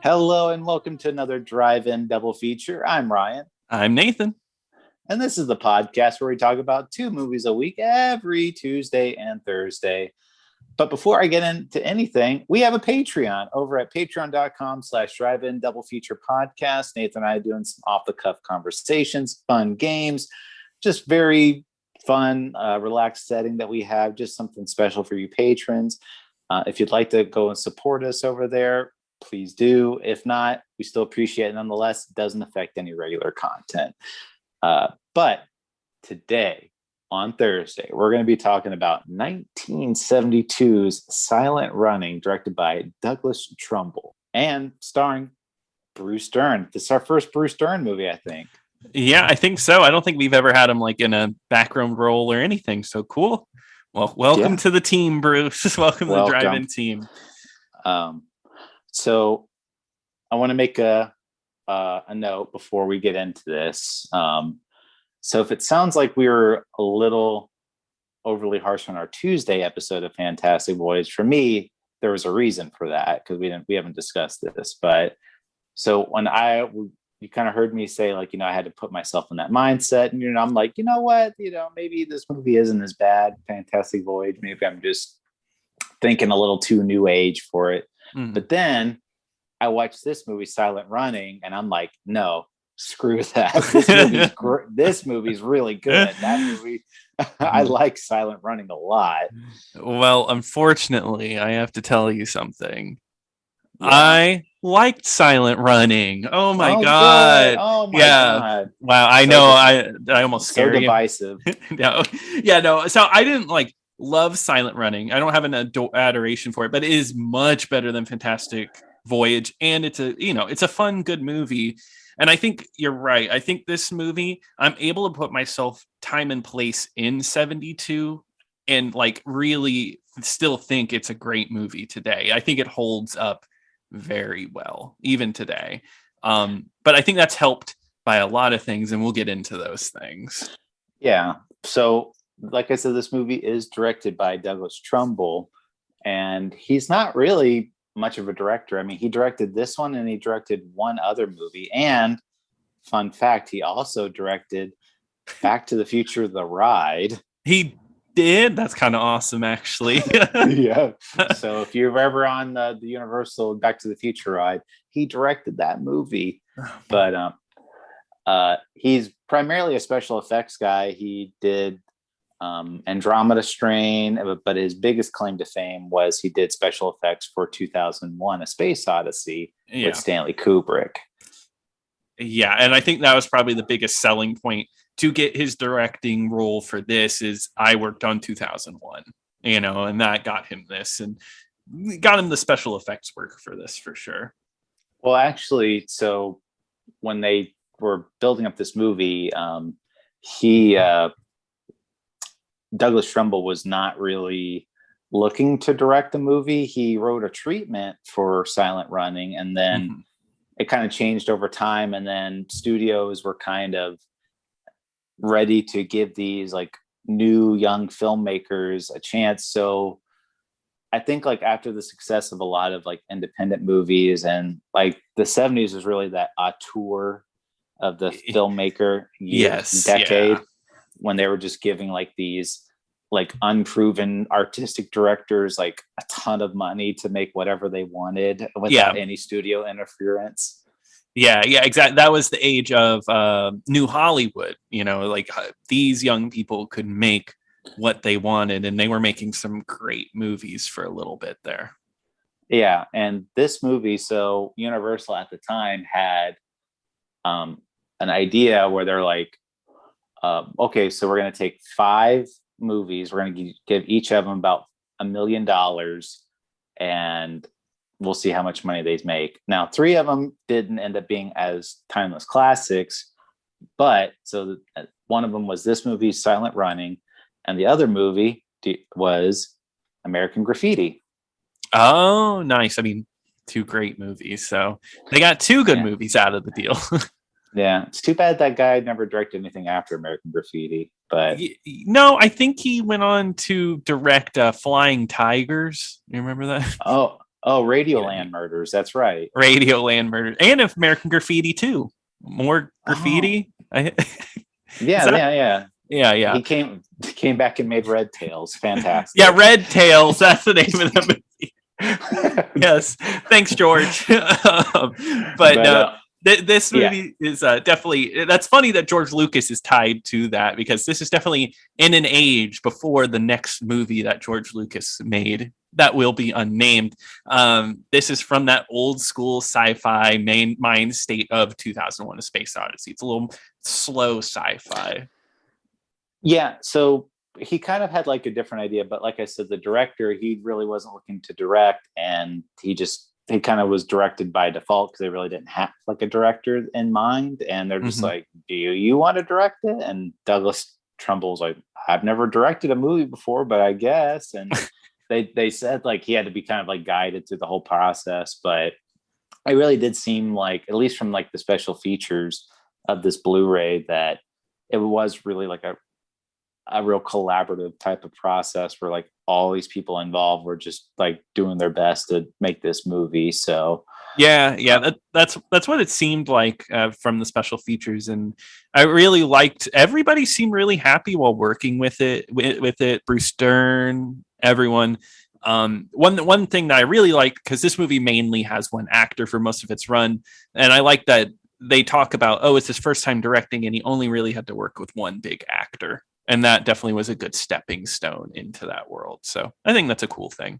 Hello and welcome to another drive-in double feature. I'm Ryan. I'm Nathan. And this is the podcast where we talk about 2 movies a week every Tuesday and Thursday. But before I get into anything, we have a Patreon over at patreon.com/drive-in-double-feature-podcast. Nathan and I are doing some off-the-cuff conversations, fun games, just very fun, relaxed setting that we have, just something special for you patrons. If you'd like to go and support us over there, please do. If not, we still appreciate it. Nonetheless, it doesn't affect any regular content. But today, on Thursday, we're going to be talking about 1972's Silent Running, directed by Douglas Trumbull and starring Bruce Dern. This is our first Bruce Dern movie, I think. Yeah, I think so. I don't think we've ever had him like in a background role or anything. So cool. Well, welcome to the team, Bruce. Welcome to the drive-in team. So I want to make a note before we get into this. So if it sounds like we were a little overly harsh on our Tuesday episode of Fantastic Voyage, for me, there was a reason for that because we haven't discussed this. But so when you kind of heard me say, like, I had to put myself in that mindset, and I'm like, you know what, maybe this movie isn't as bad, Fantastic Voyage. Maybe I'm just thinking a little too new age for it. Mm-hmm. But then I watched this movie, Silent Running, and I'm like, no, screw that. This movie's really good. That movie, I like Silent Running a lot. Well, unfortunately, I have to tell you something. Yeah. I liked Silent Running. Oh my god! Good. Oh my god! Wow, I know. I almost scared you. So divisive. No. So I didn't love Silent Running. I don't have an adoration for it, but it is much better than Fantastic Voyage, and it's a fun, good movie. And I think you're right. I think this movie, I'm able to put myself time and place in 72 and really still think it's a great movie today. I think it holds up very well, even today. But I think that's helped by a lot of things, and we'll get into those things. Yeah. So, like I said, this movie is directed by Douglas Trumbull, and he's not really much of a director. I mean, he directed this one and he directed one other movie. And fun fact, he also directed Back to the Future, The Ride. He did? That's kind of awesome, actually. Yeah. So if you're ever on the Universal Back to the Future ride, he directed that movie. But he's primarily a special effects guy. He did Andromeda Strain, but his biggest claim to fame was he did special effects for 2001: A Space Odyssey with Stanley Kubrick. Yeah, and I think that was probably the biggest selling point to get his directing role for this is I worked on 2001, and that got him this and got him the special effects work for this for sure. Well, actually, so when they were building up this movie, Douglas Trumbull was not really looking to direct the movie. He wrote a treatment for Silent Running, and then it kind of changed over time. And then studios were kind of ready to give these new young filmmakers a chance. So I think after the success of a lot of independent movies, and the 70s was really that auteur of the filmmaker decade. Yeah. When they were just giving these unproven artistic directors a ton of money to make whatever they wanted without any studio interference. Yeah, exactly. That was the age of New Hollywood. These young people could make what they wanted, and they were making some great movies for a little bit there. Yeah, and this movie, so Universal at the time had an idea where they're okay, so we're going to take 5 movies. We're going to give each of them about $1 million, and we'll see how much money they make. Now, 3 of them didn't end up being as timeless classics, but so one of them was this movie, Silent Running, and the other movie was American Graffiti. Oh, nice. I mean, 2 great movies. So they got 2 good movies out of the deal. Yeah, it's too bad that guy never directed anything after American Graffiti. But no, I think he went on to direct Flying Tigers. You remember that? Oh, Oh, You know, Radioland Murders. That's right. Radioland Murder, and American Graffiti too. More Oh, graffiti. Is yeah, that? yeah, yeah. Yeah, yeah, He came back and made Red Tails. yeah. Fantastic. Red Tails. That's the name of the movie. Yes. Thanks, George. But But no, this yeah, movie is definitely. That's funny that George Lucas is tied to that, because this is definitely in an age before the next movie that George Lucas made that will be unnamed. This is from that old school sci-fi main mind state of 2001: A Space Odyssey. It's a little slow sci-fi. yeah. So he kind of had like a different idea, but like I said, the director, he really wasn't looking to direct, and he kind of was directed by default because they really didn't have like a director in mind, and they're just Mhm. like, "Do you want to direct it?" And Douglas Trumbull's like, "I've never directed a movie before, but I guess." And they said like he had to be kind of like guided through the whole process, but it really did seem like, at least from like the special features of this Blu-ray, that it was really like a real collaborative type of process where like all these people involved were just like doing their best to make this movie. So Yeah, yeah, uh, that's what it seemed like from the special features, and I really liked. Everybody seemed really happy while working with it. With it, Bruce Dern, everyone. One thing that I really like, because this movie mainly has one actor for most of its run, and I like that they talk about, oh, it's his first time directing, and he only really had to work with one big actor, and that definitely was a good stepping stone into that world. So I think that's a cool thing.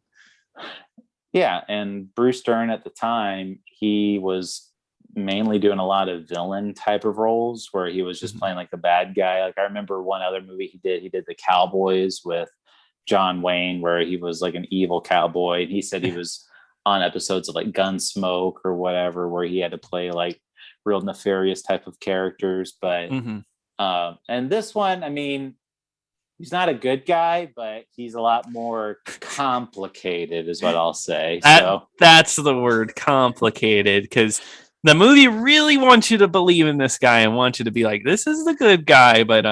yeah, and Bruce Dern at the time, he was mainly doing a lot of villain type of roles where he was just Mhm. playing like the bad guy. Like I remember one other movie he did the Cowboys with John Wayne, where he was like an evil cowboy, and he said he was on episodes of like Gunsmoke or whatever, where he had to play like real nefarious type of characters. But Mhm. and this one, I mean, he's not a good guy, but he's a lot more complicated, is what I'll say. So That's the word, complicated, because the movie really wants you to believe in this guy and wants you to be like, this is the good guy, but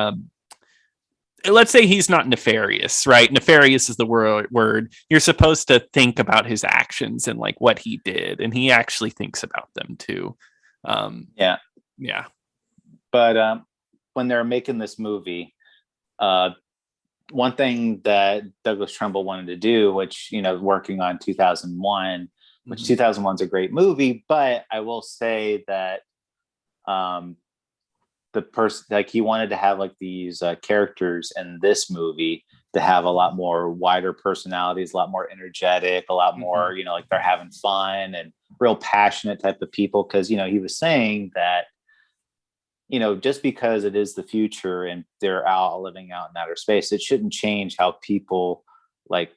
let's say he's not nefarious, right? Nefarious is the word. You're supposed to think about his actions and like what he did, and he actually thinks about them too. Um, yeah, yeah. but when they're making this movie, uh, one thing that Douglas Trumbull wanted to do, which, working on 2001, which Mhm. 2001 is a great movie, but I will say that um, the person, like, he wanted to have like these characters in this movie to have a lot more wider personalities, a lot more energetic, a lot Mhm. more, like they're having fun and real passionate type of people. Cause, he was saying that, just because it is the future and they're out living out in outer space, it shouldn't change how people like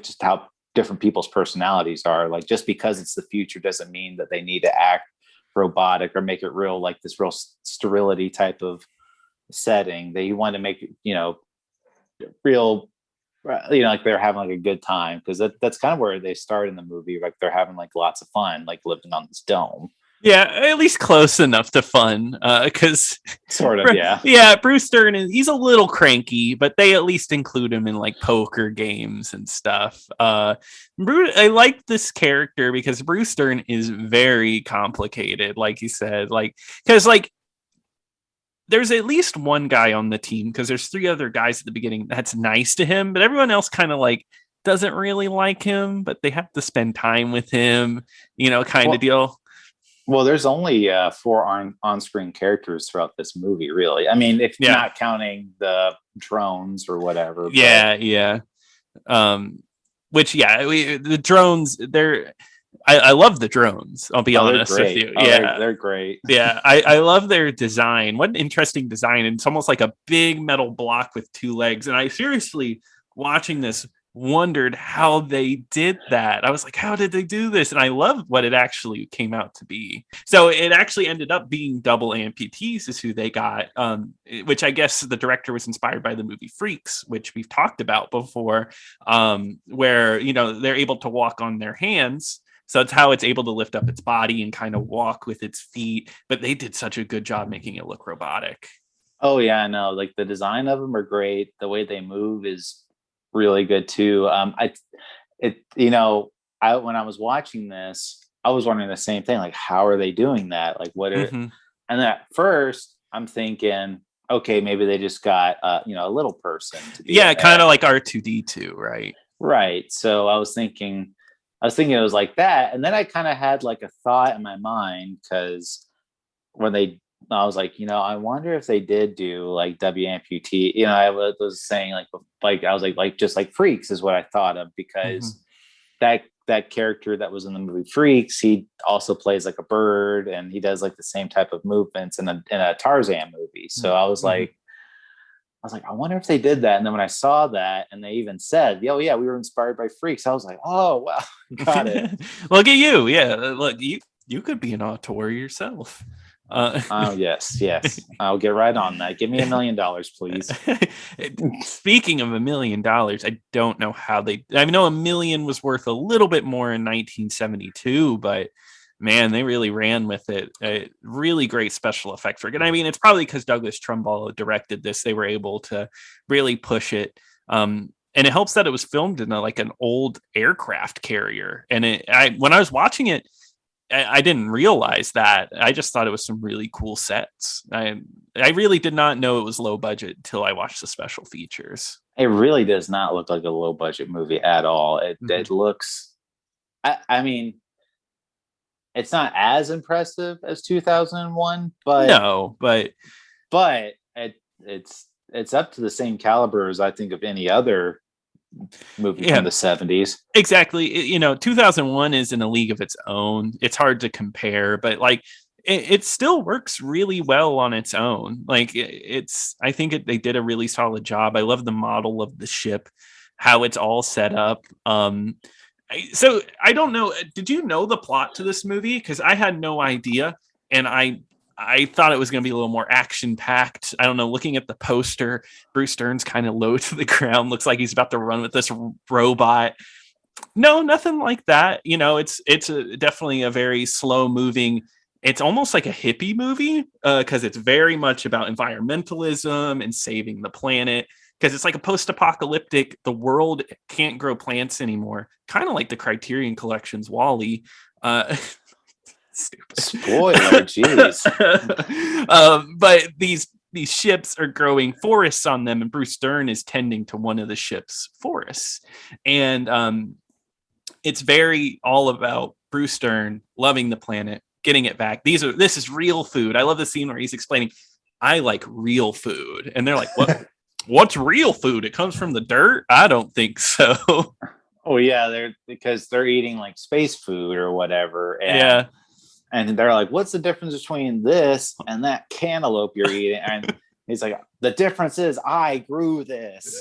just how different people's personalities are. Like just because it's the future doesn't mean that they need to act robotic or make it real, like this real sterility type of setting. They want to make it, real, like they're having like a good time, because that's kind of where they start in the movie. Like they're having like lots of fun, like living on this dome. Yeah, at least close enough to fun. Because Sort of, yeah. yeah, Bruce Stern he's a little cranky, but they at least include him in like poker games and stuff. I like this character because Bruce Stern is very complicated, like you said, like because like there's at least one guy on the team, because there's three other guys at the beginning that's nice to him, but everyone else kind of like doesn't really like him, but they have to spend time with him, kind of Well, deal. there's only four on-screen characters throughout this movie, really. I mean, if Yeah. not counting the drones or whatever. But Yeah, yeah. Um, which the drones, I love the drones. I'll be oh, they're honest with great. you. Oh, they're Yeah, they're great. yeah. I love their design. What an interesting design! And it's almost like a big metal block with two legs. And I seriously, watching this, wondered how they did that. I was like, how did they do this? And I loved what it actually came out to be. So it actually ended up being double amputees is who they got, which I guess the director was inspired by the movie Freaks, which we've talked about before, where they're able to walk on their hands. So it's how it's able to lift up its body and kind of walk with its feet. But they did such a good job making it look robotic. Oh yeah, I know. Like the design of them are great. The way they move is really good too. I it you know when I was watching this, I was wondering the same thing. Like, how are they doing that? Like, what are? Mhm. And then at first, I'm thinking, okay, maybe they just got a little person to be Yeah, in kind there, of like R2D2, right? right? So I was thinking it was like that, and then I kind of had like a thought in my mind because when they, I was like, I wonder if they did do like W amputee. I was saying like I was like just like Freaks is what I thought of Mhm. because that character that was in the movie Freaks, he also plays like a bird and he does like the same type of movements in a Tarzan movie. So Mhm. I was like, I wonder if they did that. And then when I saw that and they even said, oh yeah, we were inspired by Freaks, I was like, oh wow, got it. Look at you. Yeah, look, you could be an auteur yourself. Oh yes, yes. I'll get right on that. Give me $1 million, please. Speaking of $1 million, I don't know how I know a million was worth a little bit more in 1972, but man, they really ran with it. Really great special effect for it. And I mean, it's probably because Douglas Trumbull directed this, they were able to really push it. And it helps that it was filmed in like an old aircraft carrier. And when I was watching it, I didn't realize that. I just thought it was some really cool sets. I really did not know it was low budget until I watched the special features. It really does not look like a low budget movie at all. It Mhm. it looks. I mean, it's not as impressive as 2001, but No, but but it's up to the same caliber as I think of any other movie from yeah, the 70s. exactly. 2001 is in a league of its own. It's hard to compare, but like it still works really well on its own. Like I think they did a really solid job. I love the model of the ship, how it's all set up. So I don't know. Did you know the plot to this movie? Because I had no idea, and I thought it was going to be a little more action packed. I don't know. Looking at the poster, Bruce Stern's kind of low to the ground. Looks like he's about to run with this robot. No, nothing like that. Definitely a very slow moving. It's almost like a hippie movie because it's very much about environmentalism and saving the planet. Because it's like a post-apocalyptic. The world can't grow plants anymore. Kind of like the Criterion Collection's Wall-E. Stupid. Spoiler, jeez. But these ships are growing forests on them, and Bruce Stern is tending to one of the ship's forests, and it's very all about Bruce Stern loving the planet, getting it back. This is real food. I love the scene where he's explaining, I like real food, and they're like, what? What's real food? It comes from the dirt? I don't think so. Oh yeah, because they're eating like space food or whatever, Yeah. and they're like, "What's the difference between this and that cantaloupe you're eating?" And he's like, "The difference is I grew this.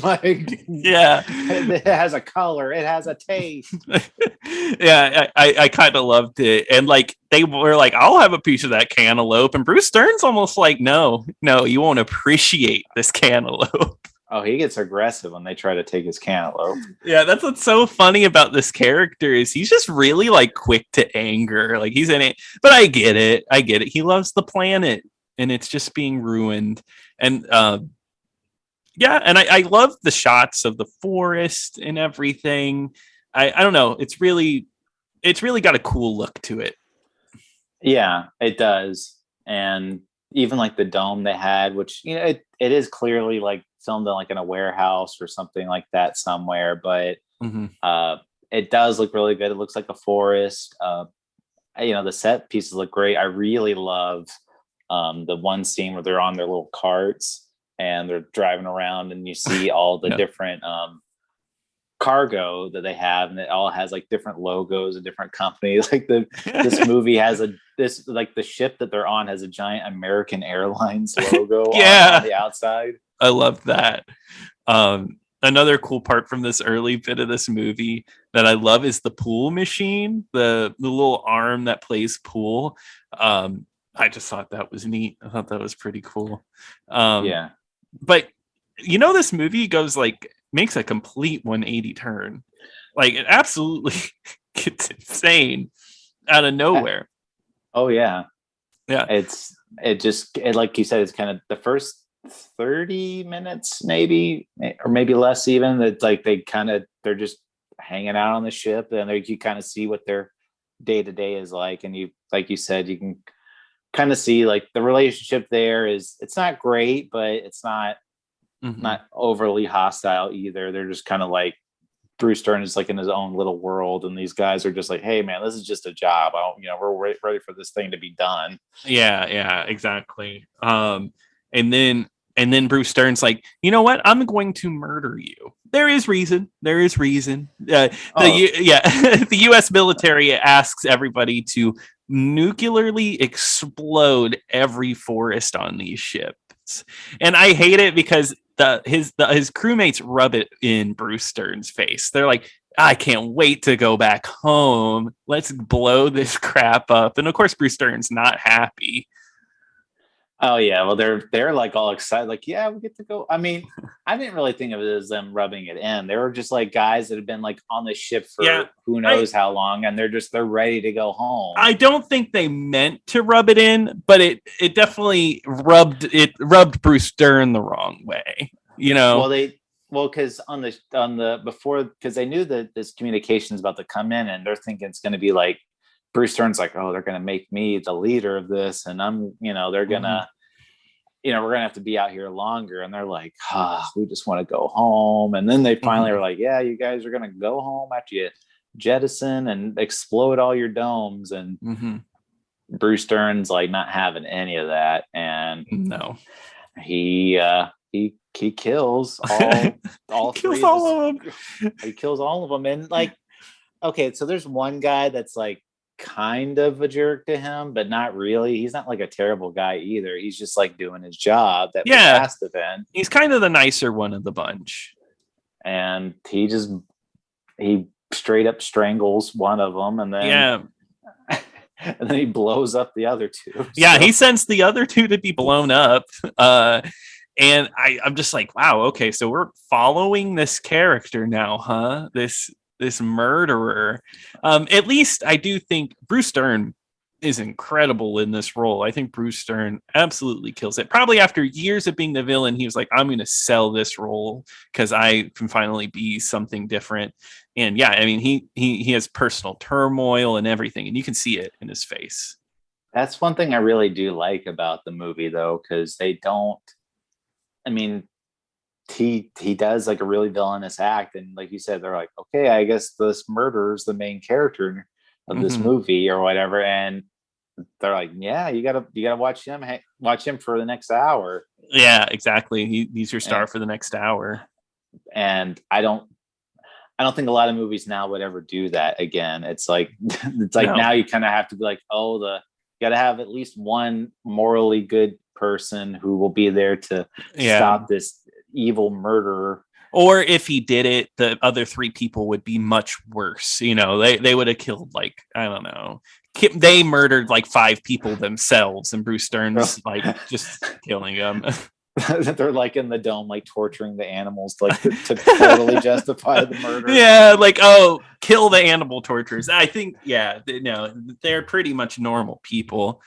Like, Yeah. it has a color, it has a taste." Yeah, I kind of loved it. And like they were like, I'll have a piece of that cantaloupe. And Bruce Stern's almost like, no, you won't appreciate this cantaloupe. Oh, he gets aggressive when they try to take his cantaloupe. Yeah, that's what's so funny about this character is he's just really like quick to anger. Like he's in it, but I get it. He loves the planet and it's just being ruined. And yeah, and I love the shots of the forest and everything. I don't know. It's really got a cool look to it. Yeah, it does. And even like the dome they had, which it is clearly like filmed in like in a warehouse or something like that somewhere, but Mm-hmm. it does look really good. It looks like a forest. The set pieces look great. I really love the one scene where they're on their little carts and they're driving around and you see all the Yeah. different cargo that they have, and it all has like different logos and different companies. Like this movie has like the ship that they're on has a giant American Airlines logo Yeah, on the outside. I love that. Another cool part from this early bit of this movie that I love is the pool machine, the little arm that plays pool. I just thought that was neat. I thought that was pretty cool. Yeah. But this movie makes a complete 180 turn. Like it absolutely gets insane out of nowhere. Oh yeah. Yeah. It like you said, it's kind of the first 30 minutes maybe, or maybe less even, that like they're just hanging out on the ship, and you kind of see what their day to day is like, and you, like you said, you can kind of see like the relationship there is, it's not great, but it's not overly hostile either. They're just kind of like, Bruce Dern is like in his own little world, and these guys are just like, hey man, this is just a job. We're ready for this thing to be done. Yeah, exactly. And then Bruce Dern's like, you know what? I'm going to murder you. There is reason. The U.S. military asks everybody to nuclearly explode every forest on these ships, and I hate it because his crewmates rub it in Bruce Dern's face. They're like, I can't wait to go back home. Let's blow this crap up. And of course, Bruce Dern's not happy. Oh yeah, well they're like all excited, like, yeah, we get to go. I mean, I didn't really think of it as them rubbing it in. They were just like guys that have been like on the ship for who knows how long, and they're ready to go home. I don't think they meant to rub it in, but it definitely rubbed Bruce Dern the wrong way. Because because they knew that this communication is about to come in, and they're thinking it's going to be like, Bruce Dern's like, oh, they're going to make me the leader of this, and they're going to, we're going to have to be out here longer. And they're like, we just want to go home. And then they finally are like, yeah, you guys are going to go home after you jettison and explode all your domes. And Bruce Dern's like not having any of that. And he kills all he kills all of them. He kills all of them. And like, okay, so there's one guy that's like kind of a jerk to him, but not really. He's not like a terrible guy either. He's just like doing his job that was asked of him. He's kind of the nicer one of the bunch. And he straight up strangles one of them, and then and then he blows up the other two. Yeah, he sends the other two to be blown up. And I'm just like, wow, okay, so we're following this character now, huh? This murderer. At least I do think Bruce Dern is incredible in this role. I think Bruce Dern absolutely kills it. Probably after years of being the villain, he was like, I'm going to sell this role because I can finally be something different. And yeah, I mean, he has personal turmoil and everything, and you can see it in his face. That's one thing I really do like about the movie, though, because they don't. I mean, he does like a really villainous act, and like you said, they're like, okay, I guess this murderer is the main character of this movie or whatever, and they're like, yeah, you gotta watch him for the next hour. Yeah, exactly. He's your star for the next hour. And I don't think a lot of movies now would ever do that again. It's like now you kind of have to be like, you got to have at least one morally good person who will be there to stop this evil murderer. Or if he did it, the other three people would be much worse. They would have killed, like, I don't know. They murdered like 5 people themselves, and Bruce Dern's like just killing them. They're like in the dome, like torturing the animals, like to totally justify the murder. Yeah, like, kill the animal torturers. I think, they're pretty much normal people.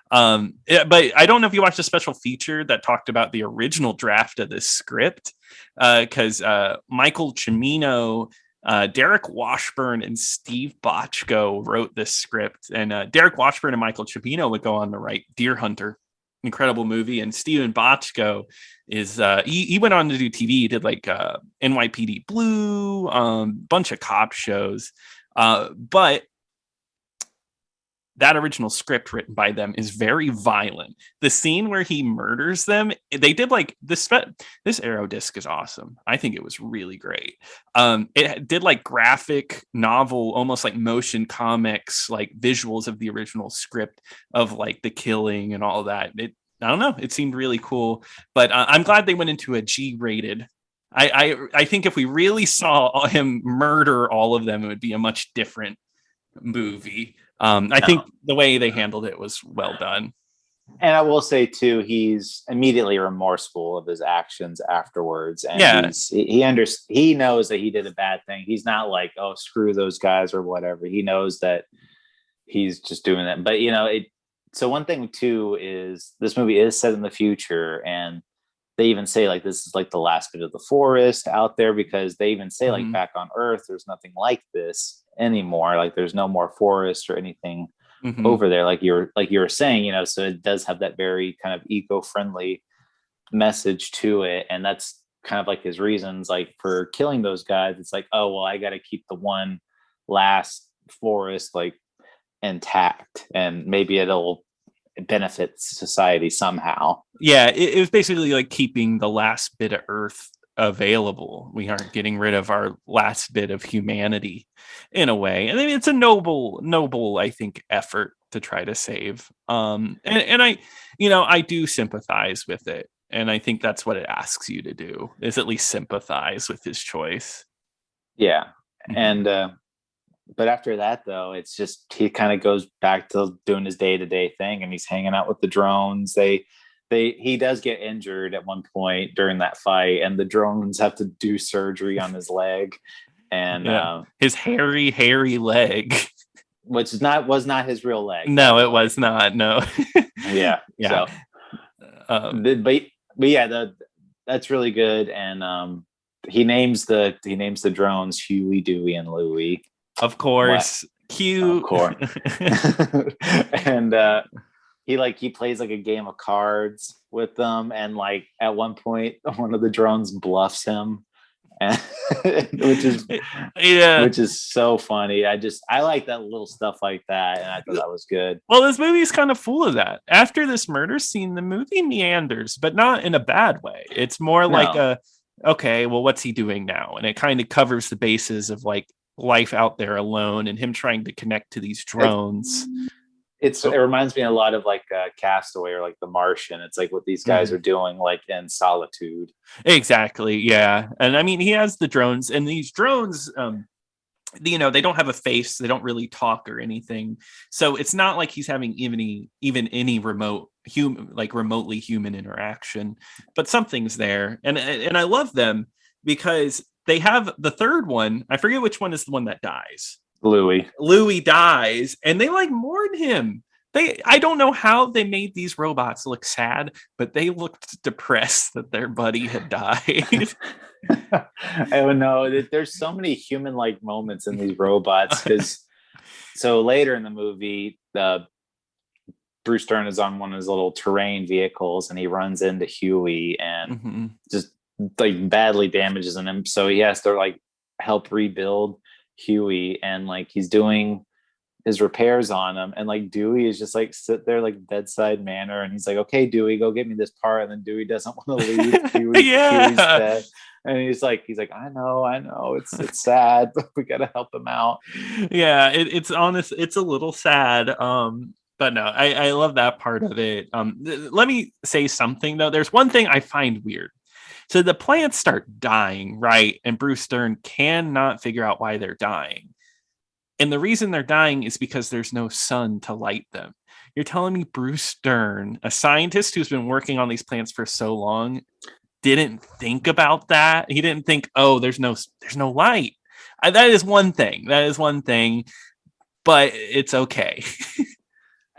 But I don't know if you watched a special feature that talked about the original draft of this script, because Michael Cimino, Derek Washburn, and Steve Bochco wrote this script, and Derek Washburn and Michael Cimino would go on to write Deer Hunter, incredible movie, and Steven Bochco is he went on to do TV. He did like NYPD Blue, bunch of cop shows, but that original script written by them is very violent. The scene where he murders them, they did like this Arrow disc is awesome. I think it was really great. It did like graphic novel, almost like motion comics, like visuals of the original script of like the killing and all that. I don't know. It seemed really cool, but I'm glad they went into a G-rated. I think if we really saw him murder all of them, it would be a much different movie. I think the way they handled it was well done. And I will say too, he's immediately remorseful of his actions afterwards, and he knows that he did a bad thing. He's not like, oh, screw those guys or whatever. He knows that he's just doing that. But so one thing too is this movie is set in the future, and they even say like this is like the last bit of the forest out there, because they even say like back on Earth there's nothing like this anymore, like there's no more forest or anything over there, like you were saying, you know. So it does have that very kind of eco-friendly message to it, and that's kind of like his reasons like for killing those guys. It's like, oh well, I got to keep the one last forest like intact, and maybe it'll benefit society somehow. Yeah, it was basically like keeping the last bit of Earth available. We aren't getting rid of our last bit of humanity in a way. And I mean, it's a noble, I think, effort to try to save. And I, I do sympathize with it. And I think that's what it asks you to do, is at least sympathize with his choice. Yeah. And but after that though, it's just he kind of goes back to doing his day-to-day thing, and he's hanging out with the drones. He does get injured at one point during that fight, and the drones have to do surgery on his leg, and his hairy leg, which was not his real leg. No, it was not. No. Yeah. Yeah. So, but yeah, that's really good. And he names the drones Huey, Dewey, and Louie. Of course. Cute. Of course. And he plays like a game of cards with them, and like at one point one of the drones bluffs him, and which is so funny. I like that little stuff like that, and I thought that was good. Well, this movie is kind of full of that. After this murder scene, the movie meanders, but not in a bad way. It's more like okay, well, what's he doing now? And it kind of covers the bases of like life out there alone and him trying to connect to these drones. It reminds me a lot of like Castaway or like The Martian. It's like what these guys are doing like in solitude. Exactly. Yeah. And I mean, he has the drones, and these drones, they don't have a face. They don't really talk or anything. So it's not like he's having even any remotely human interaction, but something's there. And I love them because they have the third one. I forget which one is the one that dies. Louie dies, and they like mourn him. I don't know how they made these robots look sad, but they looked depressed that their buddy had died. I don't know. There's so many human-like moments in these robots, because so later in the movie, Bruce Dern is on one of his little terrain vehicles, and he runs into Huey and just like badly damages him. So he has to like help rebuild Huey, and like he's doing his repairs on him, and like Dewey is just like sit there like bedside manner, and he's like, okay, Dewey, go get me this part. And then Dewey doesn't want to leave. Huey's dead. And he's like, I know, it's sad, but we gotta help him out. Yeah, it's honest, it's a little sad. But no, I love that part of it. Let me say something though. There's one thing I find weird. So the plants start dying, right? And Bruce Dern cannot figure out why they're dying. And the reason they're dying is because there's no sun to light them. You're telling me Bruce Dern, a scientist who's been working on these plants for so long, didn't think about that? He didn't think, oh, there's no light. That is one thing. But it's okay.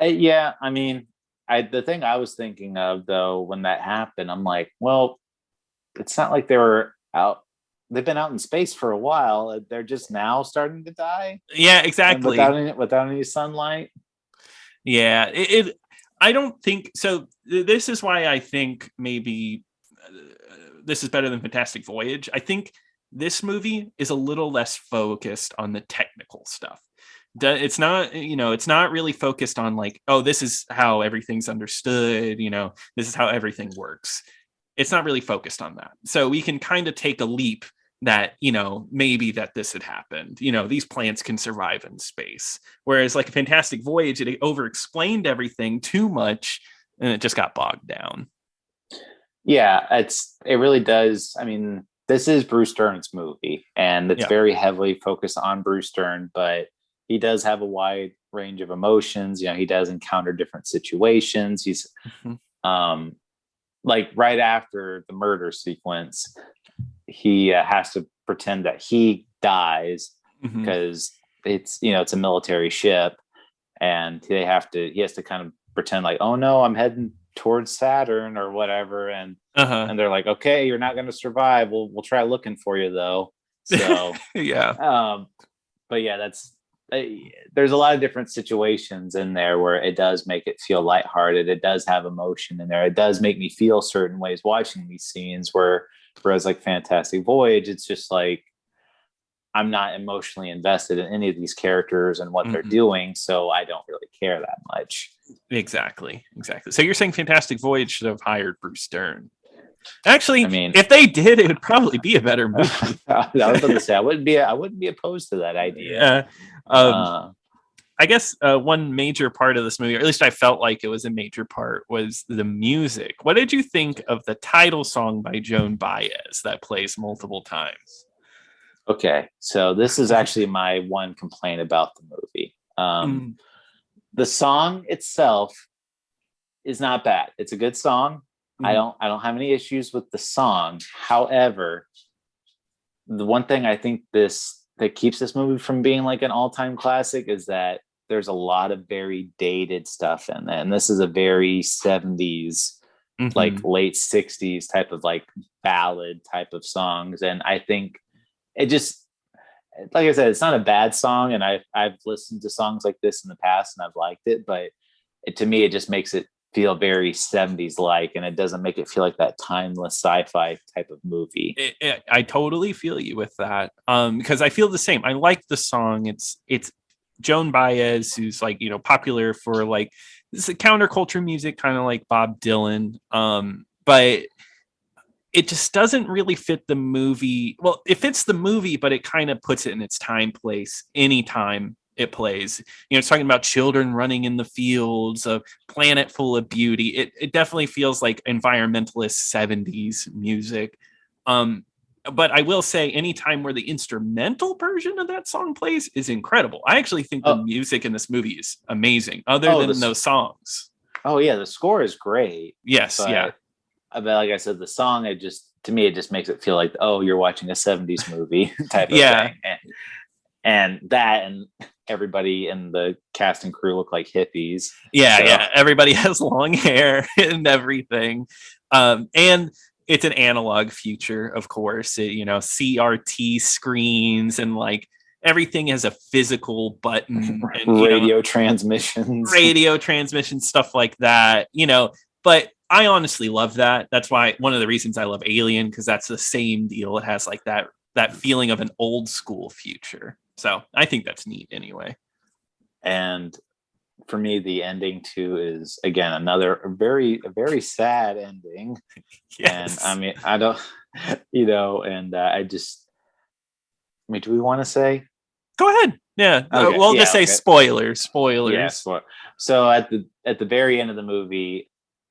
Yeah, I mean, the thing I was thinking of though when that happened, I'm like, well, it's not like they were out. They've been out in space for a while. They're just now starting to die. Yeah, exactly. Without any sunlight. Yeah, I don't think so. This is why I think maybe this is better than Fantastic Voyage. I think this movie is a little less focused on the technical stuff. It's not, it's not really focused on like, oh, this is how everything's understood. This is how everything works. It's not really focused on that. So we can kind of take a leap that, maybe that this had happened. These plants can survive in space. Whereas like a Fantastic Voyage, it over-explained everything too much, and it just got bogged down. Yeah, it really does. I mean, this is Bruce Dern's movie, and it's very heavily focused on Bruce Dern, but he does have a wide range of emotions. He does encounter different situations. He's like right after the murder sequence, he has to pretend that he dies because it's it's a military ship, and he has to kind of pretend like, oh no, I'm heading towards Saturn or whatever, and Uh-huh. they're like, okay, you're not going to survive. We'll try looking for you though. So, Yeah. but yeah, there's a lot of different situations in there where it does make it feel lighthearted. It does have emotion in there. It does make me feel certain ways watching these scenes, whereas like Fantastic Voyage, it's just like, I'm not emotionally invested in any of these characters and what they're doing, so I don't really care that much. Exactly. So you're saying Fantastic Voyage should have hired Bruce Dern? Actually, I mean, if they did, it would probably be a better movie. I was about to say I wouldn't be opposed to that idea. I guess one major part of this movie, or at least I felt like it was a major part, was the music. What did you think of the title song by Joan Baez that plays multiple times? Okay, so this is actually my one complaint about the movie. The song itself is not bad. It's a good song. I don't have any issues with the song. However, the one thing I think that keeps this movie from being like an all-time classic is that there's a lot of very dated stuff in it. And this is a very 70s, like late 60s type of like ballad type of songs. And I think it just, like I said, it's not a bad song, and I've listened to songs like this in the past and I've liked it, but to me it just makes it feel very 70s like, and it doesn't make it feel like that timeless sci-fi type of movie. I totally feel you with that, because I feel the same. I like the song. It's Joan Baez, who's like, popular for like this counterculture music, kind of like Bob Dylan, but it just doesn't really fit the movie. Well, it fits the movie, but it kind of puts it in its time place anytime it plays. It's talking about children running in the fields, a planet full of beauty. It definitely feels like environmentalist 70s music. But I will say, anytime where the instrumental version of that song plays is incredible. I actually think the music in this movie is amazing, other than those songs. Oh yeah, the score is great. Yes, yeah. But like I said, the song, to me, it just makes it feel like, oh, you're watching a 70s movie type of thing. And everybody in the cast and crew look like hippies. Yeah. Everybody has long hair and everything. And it's an analog future, of course. CRT screens, and like everything has a physical button and radio transmissions, stuff like that. But I honestly love that. That's why one of the reasons I love Alien, because that's the same deal. It has like that feeling of an old school future. So I think that's neat anyway. And for me, the ending too is, again, another very sad ending. Yes. And I mean, I don't, do we want to say? Go ahead. Yeah. Okay. We'll just say spoilers. Yeah. So at the very end of the movie,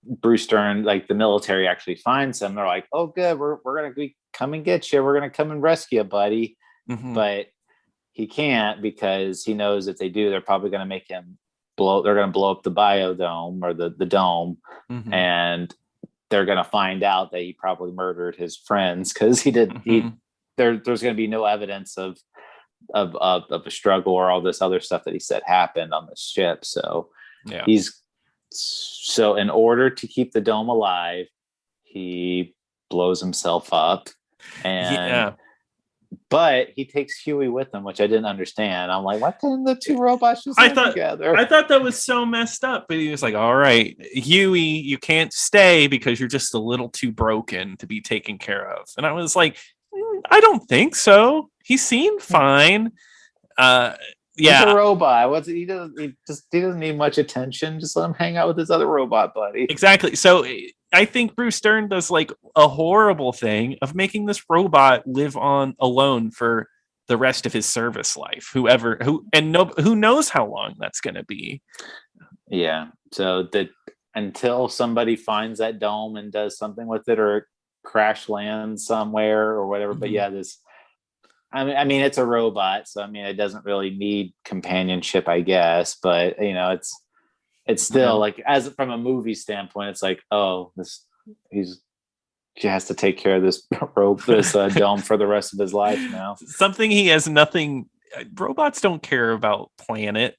Bruce Dern, like the military actually finds him. They're like, oh, good. We're going to come and get you. We're going to come and rescue you, buddy. But he can't, because he knows if they do, they're probably going to make him they're going to blow up the biodome, or the dome. And they're going to find out that he probably murdered his friends, because there's going to be no evidence of a struggle or all this other stuff that he said happened on the ship. So in order to keep the dome alive, he blows himself up. But he takes Huey with him, which I didn't understand. I'm like, why didn't the two robots just live together? I thought that was so messed up. But he was like, all right, Huey, you can't stay because you're just a little too broken to be taken care of. And I was like, I don't think so. He seemed fine. He's a robot. He doesn't need much attention. Just let him hang out with his other robot buddy. Exactly. So I think Bruce Dern does like a horrible thing of making this robot live on alone for the rest of his service life. Who knows how long that's going to be. Yeah. So until somebody finds that dome and does something with it, or crash lands somewhere or whatever. But yeah, I mean, it's a robot, so I mean, it doesn't really need companionship, I guess. But it's still like, as from a movie standpoint, it's like, oh, he has to take care of this dome for the rest of his life now. Something he has nothing. Robots don't care about planet,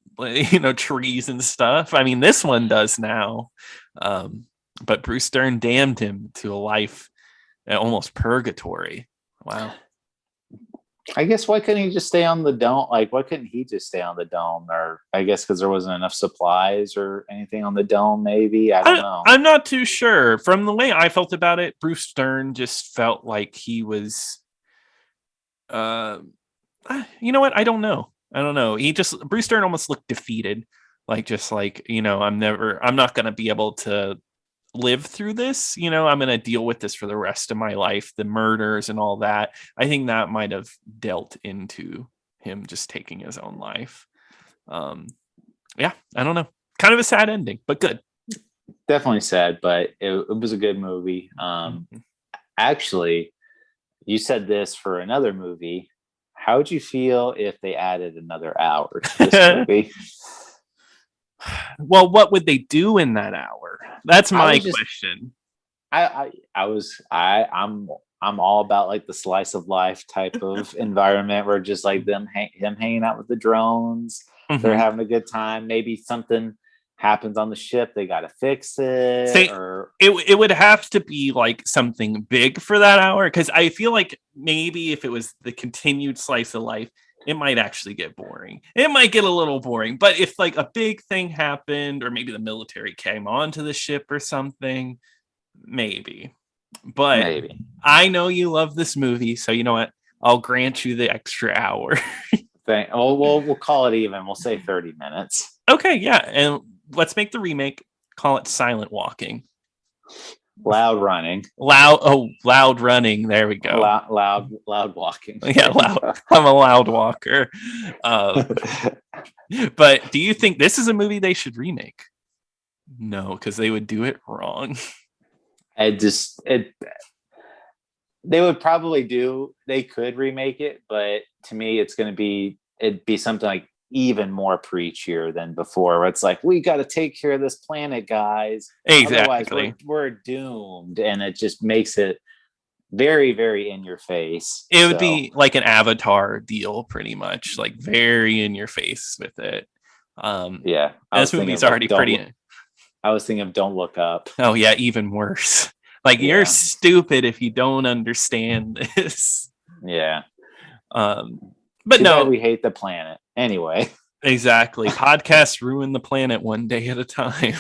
trees and stuff. I mean, this one does now. but Bruce Stern damned him to a life almost purgatory. Wow. I guess why couldn't he just stay on the dome? Like, why couldn't he just stay on the dome? Or I guess because there wasn't enough supplies or anything on the dome. Maybe I don't know. I'm not too sure. From the way I felt about it, Bruce Stern just felt like he was. You know what? I don't know. Bruce Stern almost looked defeated, like I'm not going to be able to live through this. I'm going to deal with this for the rest of my life, the murders and all that. I think that might have dealt into him just taking his own life. Yeah, I don't know. Kind of a sad ending, but good. Definitely sad, but it was a good movie. Actually, you said this for another movie. How would you feel if they added another hour to this movie? Well, what would they do in that hour? That's my question. I'm all about like the slice of life type of environment where just like him hanging out with the drones. Mm-hmm. They're having a good time. Maybe something happens on the ship, they got to fix it. It would have to be like something big for that hour, because I feel like maybe if it was the continued slice of life, it might actually get boring. It might get a little boring, but if like a big thing happened, or maybe the military came onto the ship or something, maybe. But maybe. I know you love this movie, so you know what? I'll grant you the extra hour. We'll call it even. We'll say 30 minutes. Okay, yeah, and let's make the remake. Call it Silent Walking. Loud running. Loud running. There we go. Loud walking. Yeah, loud. I'm a loud walker. But do you think this is a movie they should remake? No, because they would do it wrong. They would probably they could remake it, but to me, it'd be something like even more preachier than before, where it's like, we got to take care of this planet, guys. Exactly. Otherwise we're doomed. And it just makes it very, very in your face. It would be like an Avatar deal, pretty much, like very in your face with it. Yeah. This movie's already pretty. I was thinking of Don't Look Up. Oh yeah. Even worse. Like, you're stupid if you don't understand this. Yeah. But no, we hate the planet anyway. Exactly. Podcasts ruin the planet one day at a time.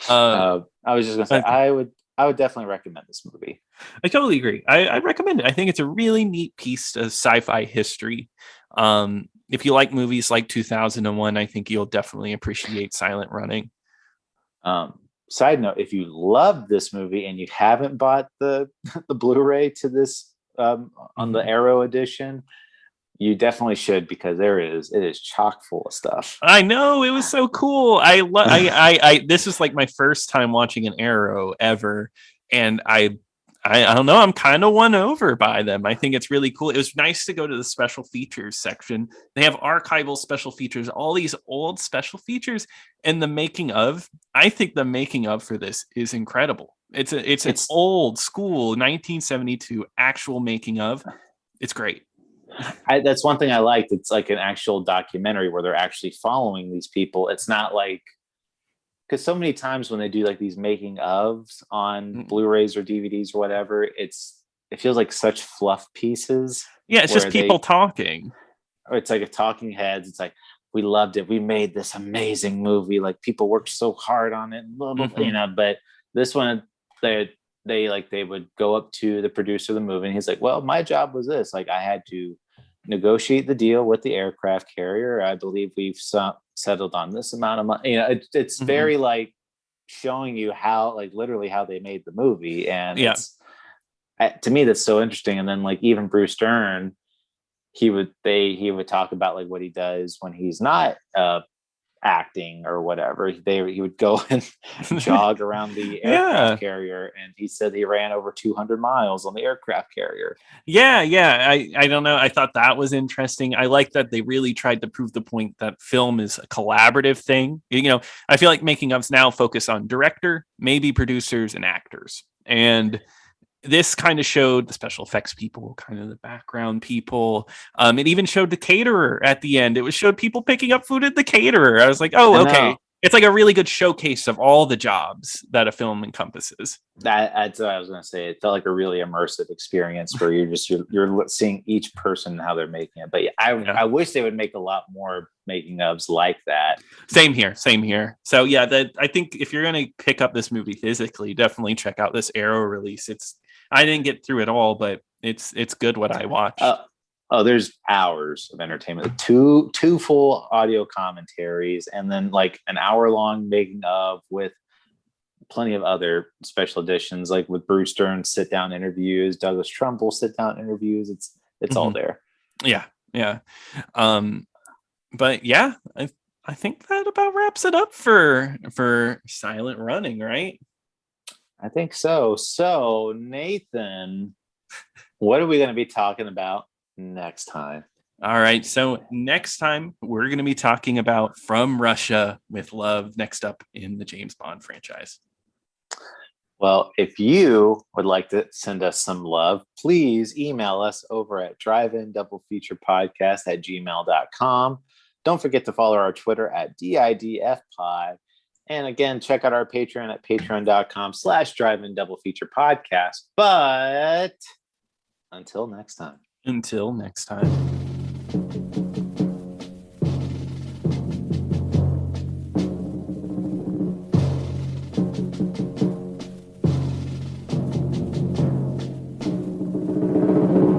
I was just gonna say, I would definitely recommend this movie. I totally agree. I recommend it. I think it's a really neat piece of sci-fi history. If you like movies like 2001, I think you'll definitely appreciate Silent Running. Side note, if you love this movie and you haven't bought the Blu-ray to this on the Arrow edition, you definitely should, because it is chock full of stuff. I know, it was so cool. This is like my first time watching an Arrow ever, and I don't know, I'm kind of won over by them. I think it's really cool. It was nice to go to the special features section. They have archival special features, all these old special features, and the making of. I think the making of for this is incredible. It's an old school 1972 actual making of. It's great. That's one thing I liked. It's like an actual documentary where they're actually following these people. It's not like, because so many times when they do like these making ofs on Blu-rays or DVDs or whatever, it feels like such fluff pieces. Yeah, it's just people talking. Or it's like a talking heads. It's like, we loved it. We made this amazing movie. Like, people worked so hard on it. Blah, blah, blah, but this one, they would go up to the producer of the movie, and he's like, well, my job was this. Like, I had to negotiate the deal with the aircraft carrier. I believe we've settled on this amount of money. It's very like showing you how, like, literally how they made the movie. And to me, that's so interesting. And then like even Bruce Dern, he would talk about like what he does when he's not acting or whatever. He would go and jog around the aircraft carrier, and he said he ran over 200 miles on the aircraft carrier. I don't know, I thought that was interesting. I like that they really tried to prove the point that film is a collaborative thing. I feel like making ofs now focus on director, maybe producers, and actors, and this kind of showed the special effects people, kind of the background people. It even showed the caterer at the end. It showed people picking up food at the caterer. I was like, oh, okay. it's like a really good showcase of all the jobs that a film encompasses. That's what I was going to say. It felt like a really immersive experience where you're seeing each person and how they're making it. But I wish they would make a lot more making ofs like that. Same here. So yeah, I think if you're going to pick up this movie physically, definitely check out this Arrow release. I didn't get through it all, but it's good what I watched. There's hours of entertainment, two full audio commentaries, and then like an hour-long making of with plenty of other special editions, like with Bruce Dern sit-down interviews, Douglas Trumbull sit-down interviews. It's all there. Yeah. But yeah, I think that about wraps it up for Silent Running, right? I think so. So Nathan, what are we going to be talking about next time? All right. So next time we're going to be talking about From Russia with Love, next up in the James Bond franchise. Well, if you would like to send us some love, please email us over at driveindoublefeaturpodcast@gmail.com. Don't forget to follow our Twitter at DIDFpod. And again, check out our Patreon at patreon.com/driveindoublefeaturepodcast. But until next time.